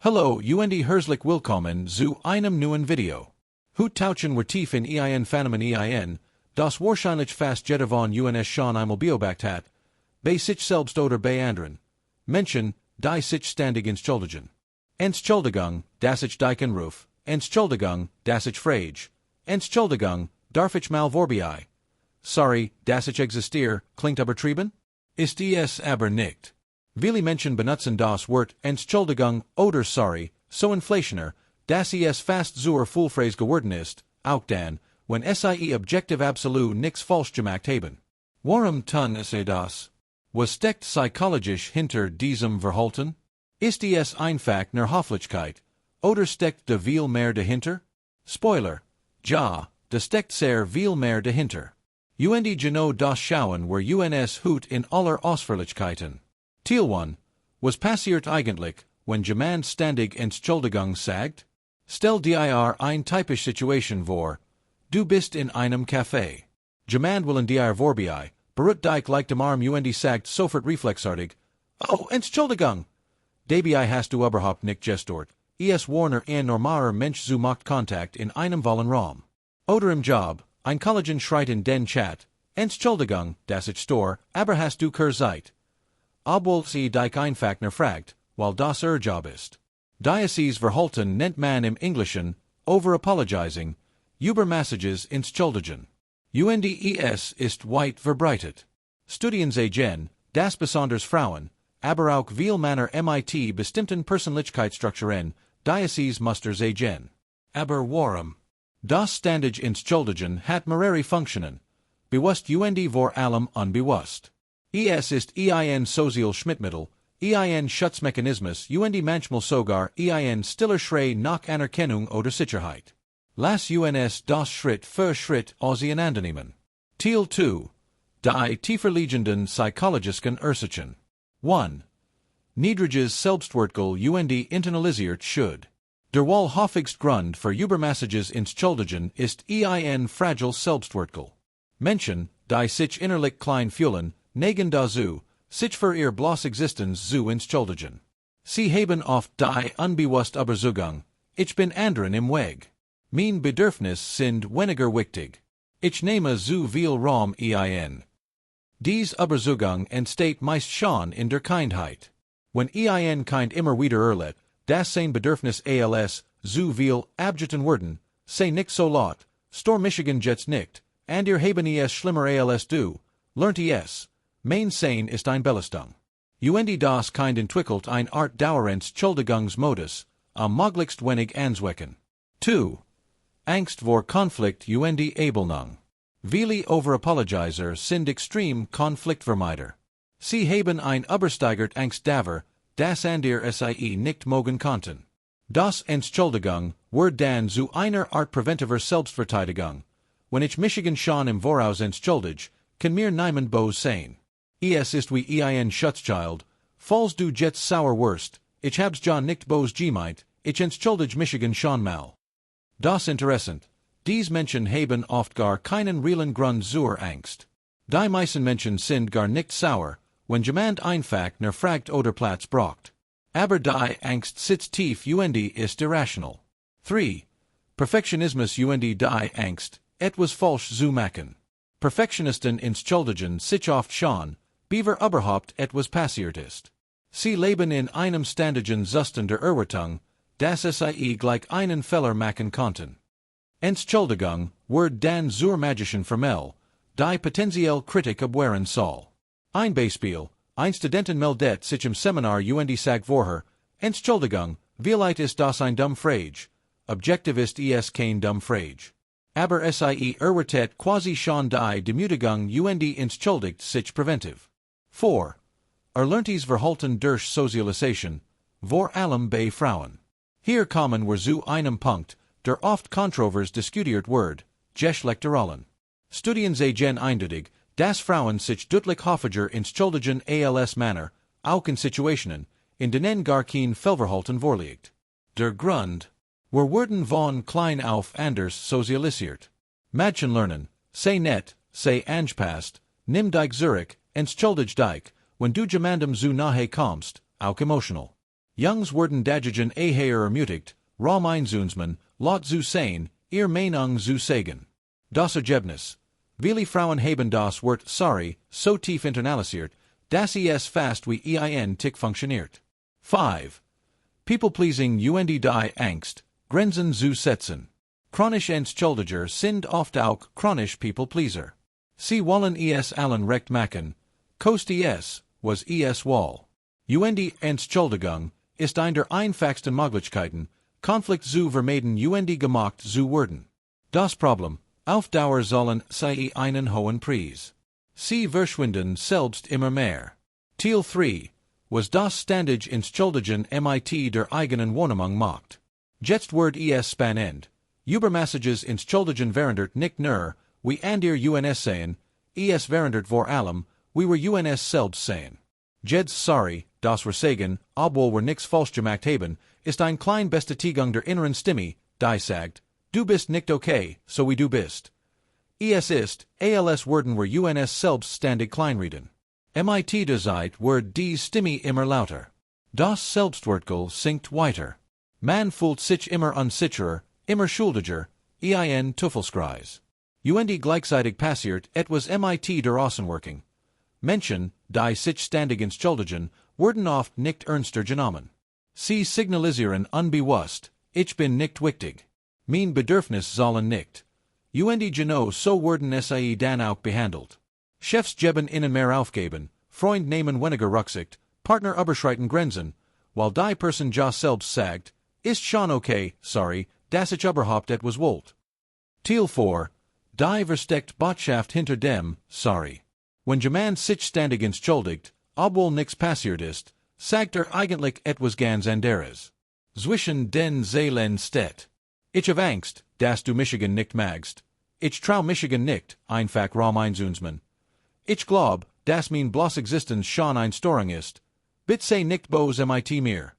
Hallo und herzlich willkommen zu einem neuen Video. Heute tauchen wir tief in Phänomen das wahrscheinlich fast jeder von uns schon einmal beobachtet hat, bei sich selbst oder bei anderen. Menschen, die sich ständig entschuldigen. Entschuldigung, dass ich dich anruf. Entschuldigung, dass ich frage. Entschuldigung, darf ich mal vorbei? Sorry, dass ich existiere, klingt übertrieben? Ist es aber nicht. Viele Menschen benutzen das Wort Entschuldigung oder sorry so inflationär, dass es fast zur Füllphrase geworden ist, auch dann, wenn sie objektiv absolut nichts falsch gemacht haben. Warum tun sie das? Was steckt psychologisch hinter diesem Verhalten? Ist es einfach nur Höflichkeit, oder steckt da viel mehr dahinter? Spoiler, ja, da steckt sehr viel mehr dahinter. Genau das schauen wir uns heute in aller Ausführlichkeiten. Teil 1. Was passiert eigentlich, wenn jemand ständig Entschuldigung sagt? Stell dir eine typische Situation vor. Du bist in einem Café. Jemand will dir vorbei, berührt dich leicht am Arm und sagt sofort reflexartig, Oh, Entschuldigung! Dabei hast du überhaupt nicht gestört. Es war ein normaler Mensch zu macht Kontakt in einem vollen Raum. Oder im Job, ein Kollegen schreit in den Chat, Entschuldigung, dass ich störe, aber hast du Zeit? Obwohl sie dich einfach nur fragt, weil das Job ist. Dieses Verhalten nennt man im Englischen over-apologizing, über Messages entschuldigen. Es ist weit verbreitet. Studien zeigen, dass besonders Frauen, aber auch viel Männer mit bestimmten Persönlichkeitsstrukturen, dieses Muster zeigen. Aber warum? Das ständig entschuldigen hat mehrere Funktionen. Bewusst vor allem unbewusst. Es ist ein Sozial-Schmittmittel, ein Schutzmechanismus manchmal sogar ein stiller Schrei nach Anerkennung oder Sicherheit. Lass uns das Schritt für Schritt auseinandernehmen. Teil 2. Die tiefer liegenden psychologischen Ursachen. 1. Niedriges Selbstwertgefühl und internalisiert Schuld. Der wohl häufigste Grund für Übermessages entschuldigen ist ein fragile Selbstwertgefühl. Menschen, die sich innerlich klein fühlen, neigen dazu, sich für ihr bloß Existenz zu entschuldigen. Sie haben oft die unbewusste Überzeugung, ich bin anderen im Weg. Mein Bedürfnis sind weniger wichtig. Ich nehme zu viel Raum ein. Diese Überzeugung entsteht meist schon in der Kindheit. Wenn ein Kind immer wieder erlebt, dass sein Bedürfnis als zu viel abgetan werden, sei nicht so laut, stor Michigan Jets nicht, und ihr haben es schlimmer als du, lernt es. Mein Sein ist ein Belastung. Das Kind entwickelt ein Art Dauerentschuldigungsmodus, am möglichst wenig anzwecken. 2. Angst vor Konflikt und Ablehnung. Viele Overapologizer sind extrem Konfliktvermeider. Sie haben ein übersteigert Angst davor, dass andere sie nicht mögen konnten. Das Entschuldigung wird dann zu einer Art präventiver Selbstverteidigung. Wenn ich Michigan schon im Voraus entschuldige, kann mir niemand böse sein. Es ist wie ein Schutzschild, falls du jetzt sauer wirst, ich hab's John nicht böse gemeint, ich entschuldige Michigan schon mal. Das interessant, diese Menschen haben oft gar keinen realen Grund zur Angst. Die meisten Menschen sind gar nicht sauer, wenn jemand einfach nur fragt oder Platz braucht. Aber die Angst sitzt tief und ist irrational. 3. Perfektionismus und die Angst, etwas falsch zu machen. Perfektionisten entschuldigen sich oft schon, beaver überhaupt etwas passiert ist. Sie leben in einem ständigen Zustand der Erwartung, dass sie gleich einen Fehler machen konnten. Entschuldigung wird dann zur magischen Formel, die potenziell Kritik abwehren soll. Ein Beispiel, ein Studenten meldet sich im Seminar und sagt vorher, Entschuldigung, vielleicht ist das ein dumm Frage. Objektiv ist es kein dumm Frage. Aber sie erwartet quasi schon die Demütigung und entschuldigt sich präventiv. 4. Erlerntes Verhalten durch Sozialisation, vor allem bei Frauen. Hier kommen wir zu einem Punkt, der oft kontrovers diskutiert wird, Geschlechterrollen. Studien zeigen eindeutig, dass Frauen sich deutlich häufiger entschuldigen als Männer, auch in Situationen, in denen gar kein Fehlverhalten vorliegt. Der Grund: wir werden von klein auf anders sozialisiert. Mädchen lernen, sei nett, sei angepasst, nimm dich zurück, entschuldig dich, wenn du jemandem zu nahe kommst, auch emotional. Jungs werden dagegen eher ermutigt, Raum einzunehmen, laut zu sein, ihr Meinung zu sagen. Das Ergebnis. Viele Frauen haben das Wort sorry so tief internalisiert, dass es fast wie ein Tick funktioniert. 5. People-pleasing und die Angst, Grenzen zu setzen. Chronisch Entschuldiger sind oft auch chronisch People-pleaser. Sie wollen es allen recht machen, kost es, was es will. Und die Entschuldigung ist eine der einfachsten Möglichkeiten, Konflikt zu vermeiden und gemacht zu werden. Das Problem, auf Dauer sollen sie einen hohen Preis. Sie verschwinden selbst immer mehr. Teil 3. Was das ständig Entschuldigen mit der eigenen Wahrnehmung macht. Jetzt wird es spannend. Übermäßiges Entschuldigen verandert nicht nur, wie andere uns sehen, es verandert vor allem, wie wir uns selbst sehen. Jeds sorry, das wir sagen, obwohl wir nichts falsch gemacht haben, ist ein klein Bestätigung der inneren Stimme, die sagt, du bist nicht okay, so wie du bist. Es ist, als werden wir uns selbst ständig kleinreden. Mit der Zeit wird die Stimme immer lauter. Das Selbstwertgefühl sinkt weiter. Man fühlt sich immer unsicherer, immer schuldiger, ein Teufelskreis. Und gleichzeitig passiert etwas mit der Außenwirkung. Menschen, die sich ständig entschuldigen, werden oft nicht ernster genommen. Sie signalisieren unbewusst, ich bin nicht wichtig. Mein Bedürfnis sollen nicht. Und genau so werden sie dann auch behandelt. Chefs geben ihnen mehr aufgeben, Freund nehmen weniger Rücksicht, Partner überschreiten Grenzen, weil die Person ja selbst sagt, ist schon okay, sorry, dass ich überhaupt etwas wollt. Teil 4. Die versteckt Botschaft hinter dem, sorry. Wenn jemand sich ständig entschuldigt, obwohl nichts passiert ist, sagt eigentlich etwas ganz anderes. Zwischen den Zeilen steht. Ich habe Angst, dass du Michigan nicht magst. Ich trau Michigan nicht, einfach Raum einzunehmen. Ich glaub, dass mein bloß Existenz schon eine Störung ist. Bitte sei nicht böse mit mir.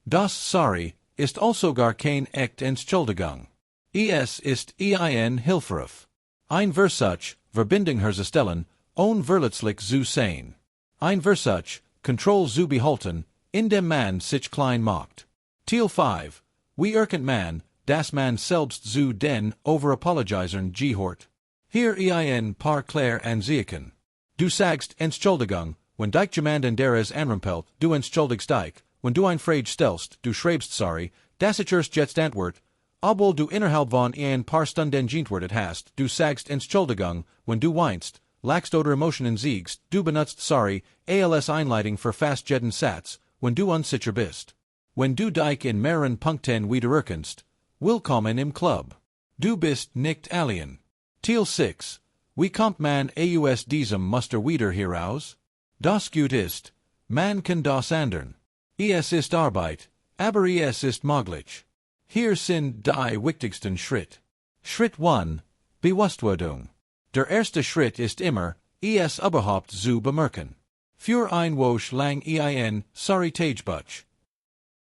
Das sorry ist also gar kein echt Entschuldigung. Es ist ein Hilferuf. Ein Versuch, Verbindung herzustellen, verletzlich zu sein. Ein Versuch, Kontrolle zu behalten, indem man sich klein macht. Teil 5. Wie erkennt man, dass man selbst zu den Overapologizern gehört? Hier ein paar klar Anzeichen. Du sagst Entschuldigung, wenn dich jemand anderes anrempelt, du entschuldigst dich, wenn du ein Frage stellst, du schreibst sorry, dass ich erst jetzt antwort, obwohl du innerhalb von ein paar Stunden geantwortet hast, du sagst Entschuldigung, wenn du weinst, lachst oder Emotionen siegst, du benutzt sorry, als Einleitung für fast jeden Satz, wenn du unsicher bist. Wenn du dich in mehreren Punkten wiedererkennst, willkommen im Club. Du bist nicht alien. Teil 6. Wie kommt man aus diesem Muster wieder heraus? Das gut ist, man kann das ändern. Es ist Arbeit, aber es ist möglich. Hier sind die wichtigsten Schritt. Schritt 1. Bewusstwerdung. Der erste Schritt ist immer, es überhaupt zu bemerken. Für ein Woche lang ein sorry Tagebutch.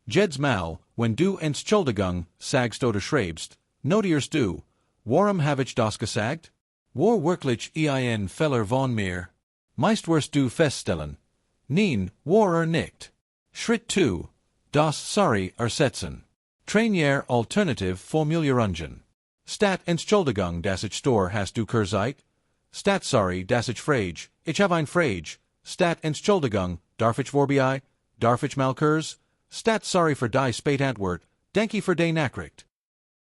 Jedes Mal, wenn du Entschuldigung sagst oder schreibst, notierst du, warum habe ich das gesagt? War wirklich ein Fehler von mir? Meist wirst du feststellen, nein, war nicht. Schritt 2. Das sorry ersetzen. Trainier alternative Formulierungen. Statt Entschuldigung, dass ich stor hast du Zeit? Statt sorry, dass ich frage, ich habe ein Frage. Statt Entschuldigung, darf ich vorbei? Darf ich mal kurz? Statt sorry für die Spätantwort, denke für die Nachricht.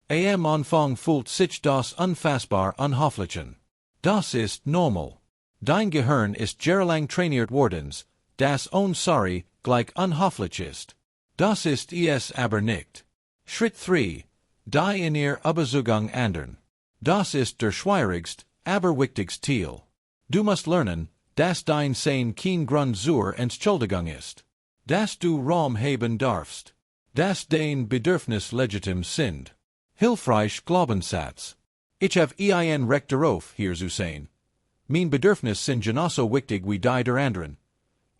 Am Anfang fühlt sich das unfassbar unhofflichen. Das ist normal. Dein Gehirn ist jahrelang trainiert wordens, das sorry gleich unhofflich ist. Das ist es aber nicht. Schritt 3. Die in ihr Überzeugung ändern. Das ist der schwierigste, aber wichtigste Teil. Du musst lernen, dass dein Sein kein Grund zur Entschuldigung ist. Dass du Raum haben darfst. Dass dein Bedürfnis legitim sind. Hilfreich Glaubenssatz. Ich habe ein Recht darauf, hier zu sein. Mein Bedürfnis sind genauso wichtig wie die der anderen.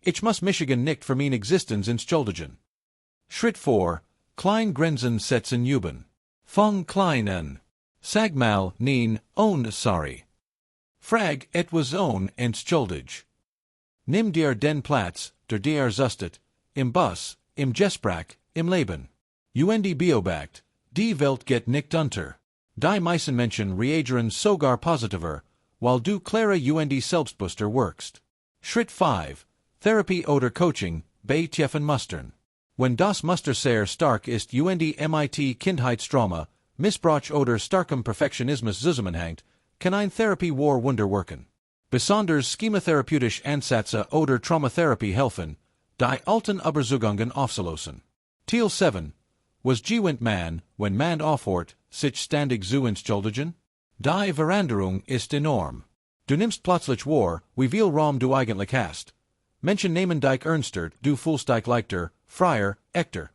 Ich muss Michigan nicht für mein Existenz entschuldigen. Schritt 4. Klein Grenzen setzen üben. Fang klein an. Sag mal, nein, sorry. Frag etwas entschuldig. Nimm dir den Platz, der dir zustet, im Bus, im Gespräch, im Leben. Und beobacht, die Welt geht nicht unter. Die meisten Menschen reagieren sogar positiver, weil du klare und selbstbewusster wirkst. Schritt 5. Therapie oder Coaching, bei tiefen Mustern. Wenn das Muster sehr stark ist und mit Kindheitstrauma, Missbrauch oder starkem Perfektionismus zusammenhängt, kann eine Therapie Wunder wirken. Besonders schematherapeutische Ansätze oder Traumatherapie helfen, die alten Überzeugungen aufzulösen. Teil 7. Was gewinnt man, wenn man aufhört, sich ständig zu entschuldigen? Die Veränderung ist enorm. Du nimmst plötzlich wahr, wie viel Raum du eigentlich hast. Menschen nehmen dich ernster, du fühlst dich leichter, freier, echter.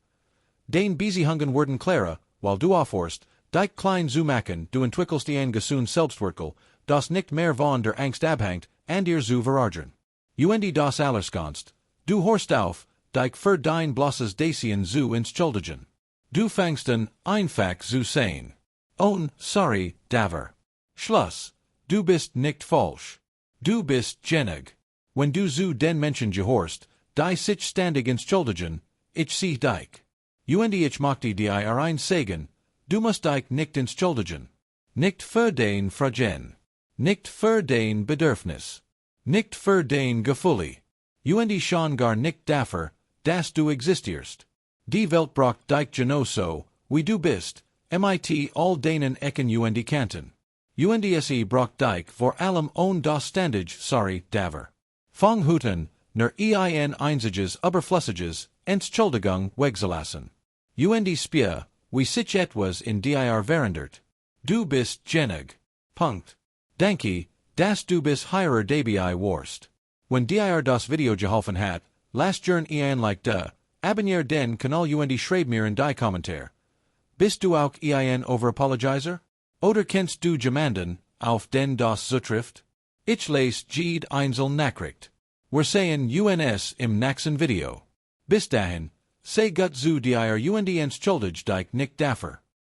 Den Beziehungen werden klarer, weil du aufhörst, dich klein zu machen, du entwickelst ein gesundes Selbstwertgefühl, das nicht mehr von der Angst abhängt, und dir zu verargern. Und das allerskönst, du hörst auf, dich für dein bloßes Dasein zu entschuldigen. Du fängst an, einfach zu sein. Oh, sorry, Daver. Schluss, du bist nicht falsch. Du bist ständig. Wenn du zu den Menschen gehorst, die sich ständig entschuldigen, ich sehe dich. Und ich möchte dir ein sagen, du musst dich nicht entschuldigen. Nicht für den Fragen. Nicht für den Bedürfnis. Nicht für den Gefühle. Und schon gar nicht dafür, dass du existierst. Die Welt braucht dich genauso, wie du bist, mit all deinen Ecken und Kanten. Und sie braucht dich vor allem das ständig, sorry, Daver. Fang huten, nur ein einziges Überflüssiges, Entschuldigung wegzulassen. Und spür, wie sich etwas in dir verändert. Du bist ständig. Punkt. Danke, dass du bis hierer dabei warst. Wenn dir das Video geholfen hat, lasst gern ein Like da, abonnier den Kanal und schreib mir in die Kommentar. Bist du auch ein Overapologizer? Oder kennst du jemanden, auf den das zutrifft? Ich lese jede einzelne Nachricht. Wir sehen uns im nächsten Video. Bis dahin, sei Gott zu dir und entschuldig dich nicht dafür.